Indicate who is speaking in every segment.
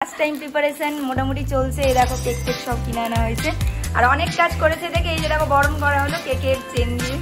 Speaker 1: First time preparation মোটামুটি চলছে। এই দেখো কেক টেক সব কিনে আনা হয়েছে আর অনেক কাজ করেছে দেখে এই যে দেখো বরণ করা হলো কেকের চেন দিয়ে।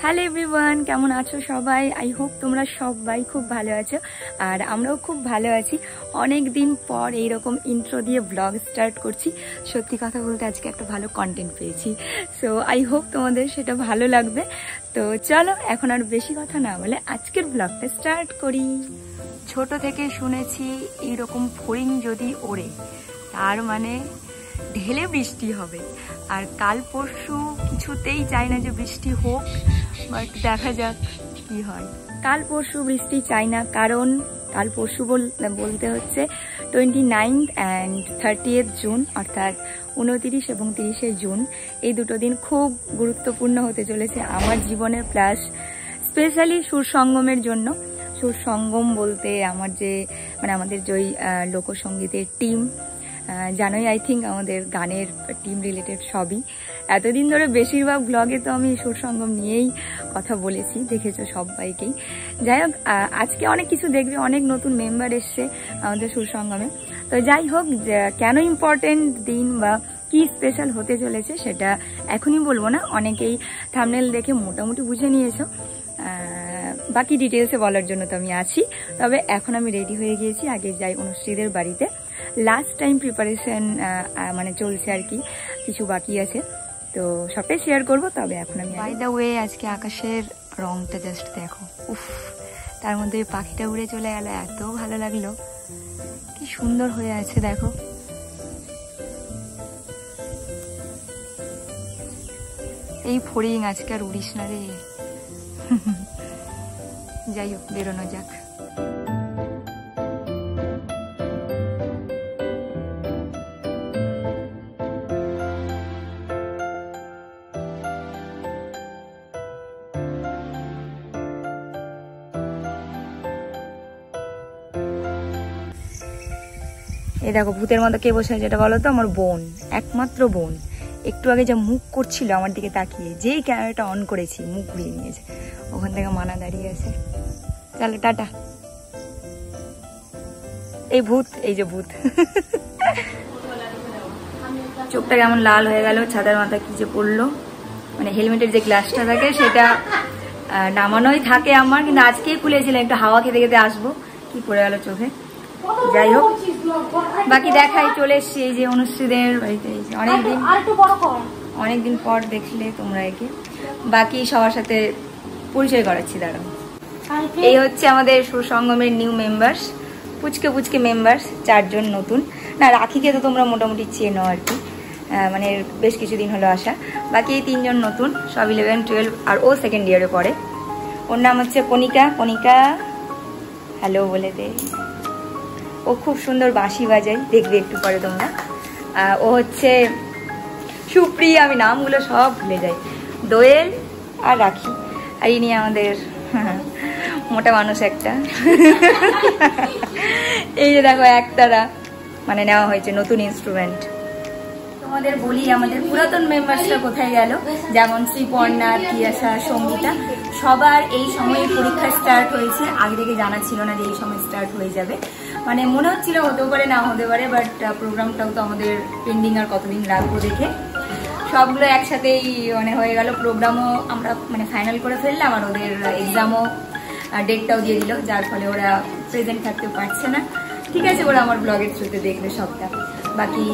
Speaker 1: হ্যালো এভরিওয়ান, কেমন আছো সবাই? আই হোপ তোমরা সবাই খুব ভালো আছো আর আমরাও খুব ভালো আছি। অনেক দিন পর এইরকম ইন্ট্রো দিয়ে ব্লগ স্টার্ট করছি। সত্যি কথা বলতে আজকে একটা ভালো কন্টেন্ট পেয়েছি, সো আই হোপ তোমাদের সেটা ভালো লাগবে। তো চলো এখন আর বেশি কথা না বলে আজকের ব্লগটা স্টার্ট করি। ছোট থেকে শুনেছি এইরকম ফড়িং যদি ওড়ে তার মানে ঢেলে বৃষ্টি হবে, আর কাল পরশু কিছুতেই চাই না যে বৃষ্টি হোক, বাট দেখা যাক কি হয়। কাল পরশু বৃষ্টি চাই না, কারণ কাল পরশু বলতে হচ্ছে 29 and 30 জুন, অর্থাৎ 29 এবং 30 জুন। এই দুটো দিন খুব গুরুত্বপূর্ণ হতে চলেছে আমার জীবনে, প্লাস স্পেশালি সুর সঙ্গমের জন্য। সুর সঙ্গম বলতে আমার যে আমাদের যে লোকসঙ্গীতের টিম, জানোই আই থিঙ্ক আমাদের গানের টিম রিলেটেড সবই। এতদিন ধরে বেশিরভাগ ব্লগে তো আমি সুর সঙ্গম নিয়েই কথা বলেছি, দেখেছো সবাইকেই। যাই হোক, আজকে অনেক কিছু দেখবে, অনেক নতুন মেম্বার এসছে আমাদের সুর সঙ্গমে। তো যাই হোক, কেন ইম্পর্টেন্ট দিন বা কি স্পেশাল হতে চলেছে সেটা এখনই বলবো না, অনেকেই থাম্বনেল দেখে মোটামুটি বুঝে নিয়েছো। বাকি ডিটেলসে বলার জন্য তো আমি আছি। তবে এখন আমি রেডি হয়ে গিয়েছি, আগে যাই অনুশ্রীদের বাড়িতে। লাস্ট টাইম প্রিপারেশন চলছে আর কি, কিছু বাকি আছে, তো সবটাই শেয়ার করবো। তবে এখন আমি বাই দ্য ওয়ে আজকে আকাশের রংটা জাস্ট দেখো, উফ, তার মধ্যে পাখিটা উড়ে চলে গেল, এত ভালো লাগলো, কি সুন্দর হয়ে আছে দেখো। এই ফড়িং আজকে আর উড়িস না রে। যাই হোক, বেরোনো যাক। এই দেখো ভূতের মতো কে বসে আছে, এটা বলো তো? আমার বোন, একমাত্র বোন। একটু আগে যা মুখ করছিল আমার দিকে তাকিয়ে, যেই ক্যামেরাটা অন করেছি মুখ ঘুরিয়ে নিয়েছে। ওখান থেকে মানা দাঁড়িয়ে আছে। চলো টাটা। এই ভূত, এই যে ভূত। চোখটা কেমন লাল হয়ে গেল, ছাতার মাথা কি যে পড়লো, হেলমেটের যে গ্লাসটা থাকে সেটা নামানোই থাকে আমার, কিন্তু আজকেই খুলেছিলাম, একটু হাওয়া খেতে খেতে আসবো, কি পড়ে গেল চোখে। যাই হোক, বাকি দেখাই, চলে এসছি এই যে অনুশ্রীদের বাড়িতে। অনেকদিন পর দেখলে তোমরা একে। বাকি সবার সাথে পরিচয় করাচ্ছি, দাঁড়াও। এই হচ্ছে আমাদের সুসঙ্গমের নিউ মেম্বার্স, পুচকে পুচকে মেম্বার্স, 4 জন নতুন। না, রাখিকে তো তোমরা মোটামুটি চেনো আর কি, বেশ কিছুদিন হলো আসা। বাকি এই 3 জন নতুন, সব 11, 12, আর ও সেকেন্ড ইয়ারে পড়ে। ওর নাম হচ্ছে কণিকা। কণিকা হ্যালো বলে দে। ও খুব সুন্দর বাঁশি বাজায়, দেখবে একটু পরে তোমরা। ও হচ্ছে সুপ্রিয়া, আমি নামগুলো সব ভুলে যাই। দোয়েল আর রাখি। আর ইনি আমাদের মোটা মানুষ একটা। এই যে দেখো একতারা নেওয়া হয়েছে নতুন ইনস্ট্রুমেন্ট। তোমাদের বলি আমাদের পুরাতন মেম্বার্সরা কোথায় গেল, যেমন শ্রীপর্ণা, তিয়াসা, সঙ্গীতা, সবার এই সময়ে পরীক্ষা স্টার্ট হয়েছে। আগে থেকে জানা ছিল না যে এই সময় স্টার্ট হয়ে যাবে, মনে হচ্ছিল হতেও পারে না হতে পারে, বাট প্রোগ্রামটাও তো আমাদের পেন্ডিং, আর কতদিন রাখবো দেখে সবগুলো একসাথেই হয়ে গেল। প্রোগ্রামও আমরা ফাইনাল করে ফেললাম, আর ওদের এক্সামও ডেটটাও দিয়ে দিল, যার ফলে ওরা প্রেজেন্ট থাকতে পারছে না। ঠিক আছে, ওরা আমার ব্লগের থ্রুতে দেখবে সবটা। বাকি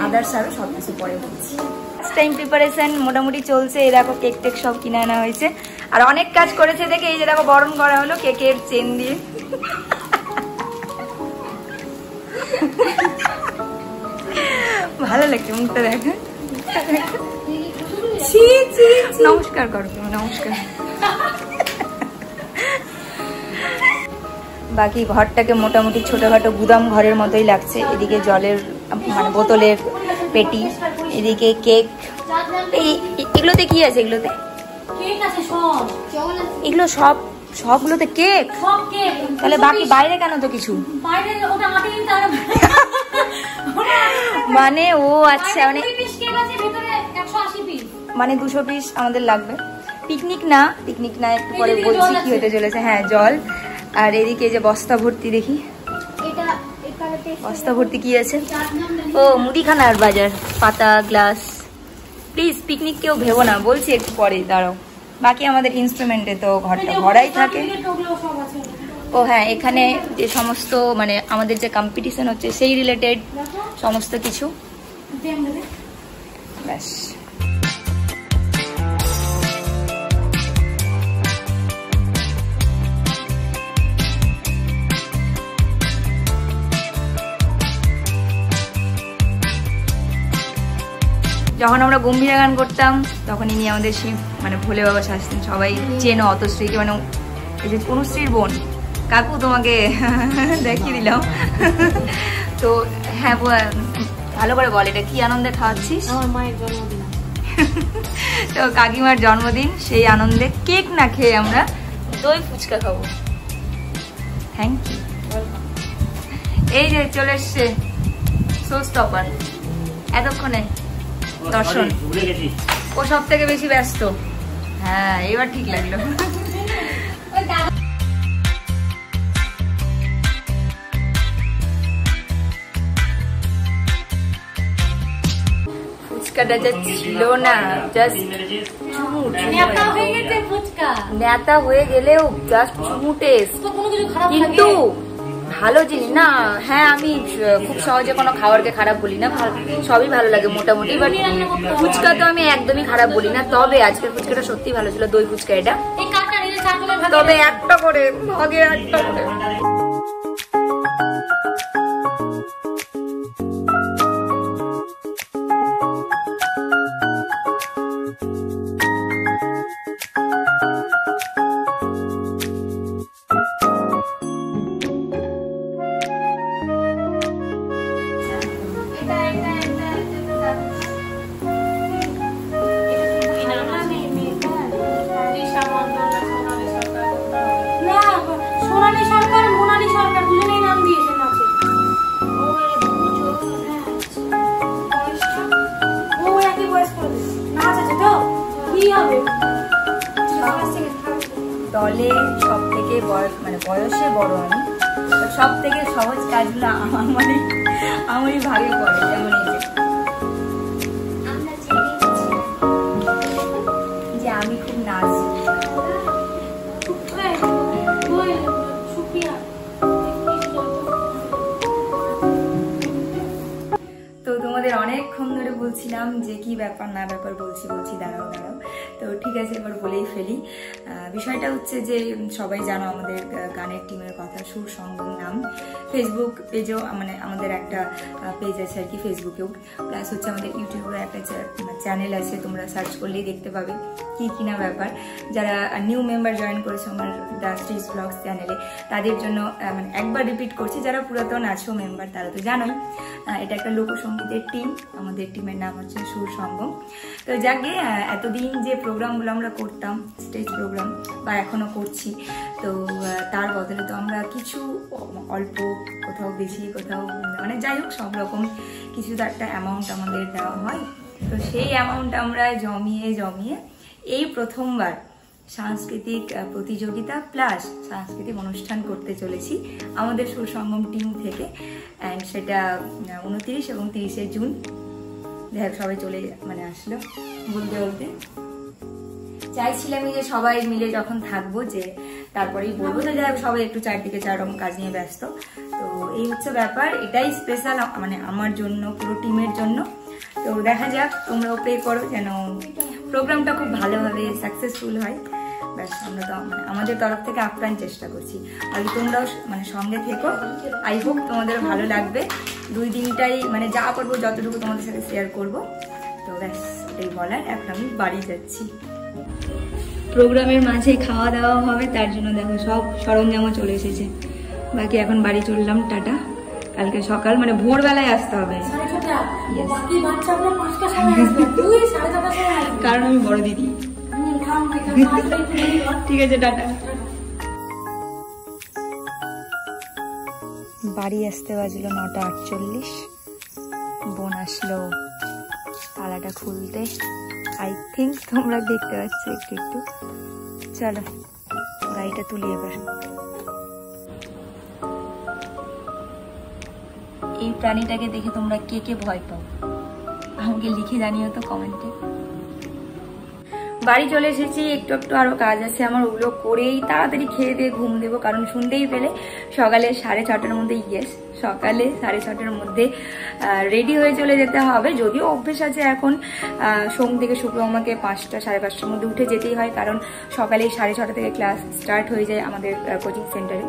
Speaker 1: আদার্স আরও সব কিছু পরে বলছি। ফার্স্ট টাইম প্রিপারেশন মোটামুটি চলছে। এই দেখো কেক টেক সব কিনে আনা হয়েছে আর অনেক কাজ করেছে দেখে এই যে দেখো বরণ করা হলো কেকের চেন দিয়ে। ভালো লাগছে মুখটা দেখে। নমস্কার করো তুমি, নমস্কার। বাকি ঘরটাকে মোটামুটি ছোটখাটো গুদাম ঘরের মতোই লাগছে। এদিকে জলের বোতলের পেটি, এদিকে কেক। এগুলোতে কি আছে? এগুলো সবগুলোতে কেক। তাহলে বাকি বাইরে কেন তো কিছু? ও আচ্ছা, 200 পিস আমাদের লাগবে। পিকনিক না একটু পরে বলছি কি হতে চলেছে। হ্যাঁ জল, আর এদিকে যে বস্তা ভর্তি, দেখি বস্তা ভর্তি কি আছে। ও মুদিখানার বাজার, পাতা, গ্লাস। প্লিজ পিকনিক কেউ ভেবো না, বলছি একটু পরে, দাঁড়াও। বাকি আমাদের ইনস্ট্রুমেন্টে তো ঘরটা ভরাই থাকে। ও হ্যাঁ, এখানে যে সমস্ত মানে আমাদের যে কম্পিটিশন হচ্ছে সেই রিলেটেড সমস্ত কিছু, ব্যাস। যখন আমরা গম্ভীরা গান করতাম তখন ইনি আমাদের শিব মানে ভোলে বাবা সাজতেন। সবাই চেনো অতশ্রীকে, মানে এই যে অনুশ্রীর বোন। কাকু তোমাকে দেখিয়ে দিলাম। তো হ্যাঁ ভালো করে বল, এটা কি আনন্দে খাওয়াচ্ছিস?
Speaker 2: আমার মায়ের জন্মদিন।
Speaker 1: তো কাকিমার জন্মদিন, সেই আনন্দে কেক না খেয়ে আমরা দই ফুচকা খাবো। Thank you. এই যে চলে এসছে শো স্টপার, এতক্ষণে দর্শন। ও সব থেকে বেশি ব্যস্ত। হ্যাঁ এবার ঠিক লাগলো। ফুচকাটা যা ছিল না, জাস্ট নেতা হয়ে গেলেও জাস্ট চুমু টেস্ট, কিন্তু ভালো জিনিস না। হ্যাঁ আমি খুব সহজে কোনো খাবারকে খারাপ বলি না, সবই ভালো লাগে মোটামুটি, বাট ফুচকা তো আমি একদমই খারাপ বলি না। তবে আজকের ফুচকাটা সত্যি ভালো ছিল, দই ফুচকা এটা। তবে একটা করে ভাগে, একটা করে। দলে সব থেকে মানে বয়সে বড় আমি, সব থেকে সহজ কাজগুলো আমারই ভাগে পড়ে। যেমন এই যে আমি খুব নাচি। তো তোমাদের অনেকক্ষণ ধরে বলছিলাম যে কি ব্যাপার না ব্যাপার, বলছি দাঁড়াও। তো ঠিক আছে, এবার বলেই ফেলি। বিষয়টা হচ্ছে যে সবাই জানো আমাদের গানের টিমের কথা, সুর সঙ্গম নাম। ফেসবুক পেজেও মানে আমাদের একটা পেজ আছে আর কি, ফেসবুকেও, প্লাস হচ্ছে আমাদের ইউটিউবে একটা চ্যানেল আছে, তোমরা সার্চ করলেই দেখতে পাবে কি কিনা ব্যাপার। যারা নিউ মেম্বার জয়েন করেছে আমার দ্য স্ট্রিজ ব্লগস চ্যানেলে, তাদের জন্য মানে একবার রিপিট করছি, যারা পুরাতন আছো মেম্বার তারা তো জানোই, এটা একটা লোকসঙ্গীতের টিম। আমাদের টিমের নাম হচ্ছে সুর সঙ্গম। তো যাকে এতদিন যে প্রোগ্রামগুলো আমরা করতাম, স্টেজ প্রোগ্রাম বা এখনো করছি, তো তার বদলে তো আমরা কিছু অল্প, কোথাও বেশি, কোথাও মানে যাই হোক সব রকম কিছু তো একটা অ্যামাউন্ট আমাদের দেওয়া হয়। তো সেই অ্যামাউন্ট আমরা জমিয়ে এই প্রথমবার সাংস্কৃতিক প্রতিযোগিতা প্লাস সাংস্কৃতিক অনুষ্ঠান করতে চলেছি আমাদের সুর সঙ্গম টিম থেকে। অ্যান্ড সেটা 29 এবং 30শে জুন। দেখ সবাই চলে মানে আসলো বলতে চাইছিলাম যে সবাই মিলে যখন থাকবো যে তারপরেই বলবো, তো যাই হোক সবাই একটু চারদিকে চার রকম কাজ নিয়ে ব্যস্ত। তো এই হচ্ছে ব্যাপার, এটাই স্পেশাল মানে আমার জন্য, পুরো টিমের জন্য। তো দেখা যাক, তোমরাও প্রে করো যেন প্রোগ্রামটা খুব ভালোভাবে সাকসেসফুল হয়। ব্যাস, আমরা তো মানে আমাদের তরফ থেকে আপ্রাণ চেষ্টা করছি, আর তোমরাও মানে সঙ্গে থেকো। আই হোপ তোমাদের ভালো লাগবে। 2 দিনটাই মানে যা করবো যতটুকু তোমাদের সাথে শেয়ার করব। তো ব্যাস এটাই বলার। এখন আমি বাড়ি যাচ্ছি, প্রোগ্রামের মাঝে খাওয়া দাওয়া হবে, তার জন্য দেখো সব সরঞ্জামও চলে এসেছে। বাকি এখন বাড়ি চললাম, টাটা। কালকে সকাল মানে ভোরবেলায় আসতে হবে, কারণ আমি বড় দিদি। ঠিক আছে, টাটা। বাড়ি আসতে বাজলো 9:48। বোন আসলো তালাটা খুলতে, আই থিঙ্ক তোমরা দেখতে পাচ্ছ একটু একটু। চলো গাড়িটা তুলি এবার। এই প্রাণীটাকে দেখে তোমরা কে কে ভয় পাও আমাকে লিখে জানিও তো কমেন্টে। বাড়ি চলে এসেছি, একটু একটু আরো কাজ আছে আমার, ওগুলো করেই তাড়াতাড়ি খেয়ে দিয়ে ঘুম দেবো, কারণ শুনতেই পেলে সকালে 6:30টার মধ্যে, ইয়েস সকালে 6:30টার মধ্যে রেডি হয়ে চলে যেতে হবে। যদিও অভ্যেস আছে এখন সোম থেকে শুক্র আমাকে 5টা 5:30টার মধ্যে উঠে যেতেই হয়, কারণ সকালে 6:30 থেকে ক্লাস স্টার্ট হয়ে যায় আমাদের কোচিং সেন্টারে।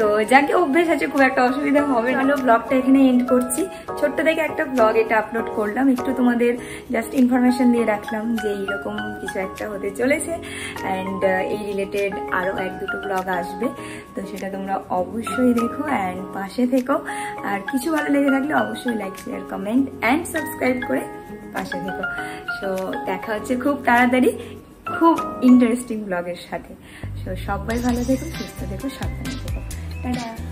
Speaker 1: তো যাকে অভ্যেস আছে খুব একটা অসুবিধা হবে না। ব্লগটা এখানে এন্ড করছি। ছোট্ট থেকে একটা ব্লগ এটা আপলোড করলাম, একটু তোমাদের জাস্ট ইনফরমেশন দিয়ে রাখলাম যে এইরকম কিছু একটা হতে চলেছে, অ্যান্ড এই রিলেটেড আরো 1-2টো ব্লগ আসবে। তো সেটা তোমরা অবশ্যই দেখো অ্যান্ড পাশে থেকো। আর কিছু ভালো লেগে থাকলে অবশ্যই like, share, comment and subscribe করে পাশে থেকো। সো দেখা হচ্ছে খুব তাড়াতাড়ি খুব ইন্টারেস্টিং ব্লগের সাথে। সো সবাই ভালো থেকো, সুস্থ থেকো, সাবধানে থেকো। Ta-da!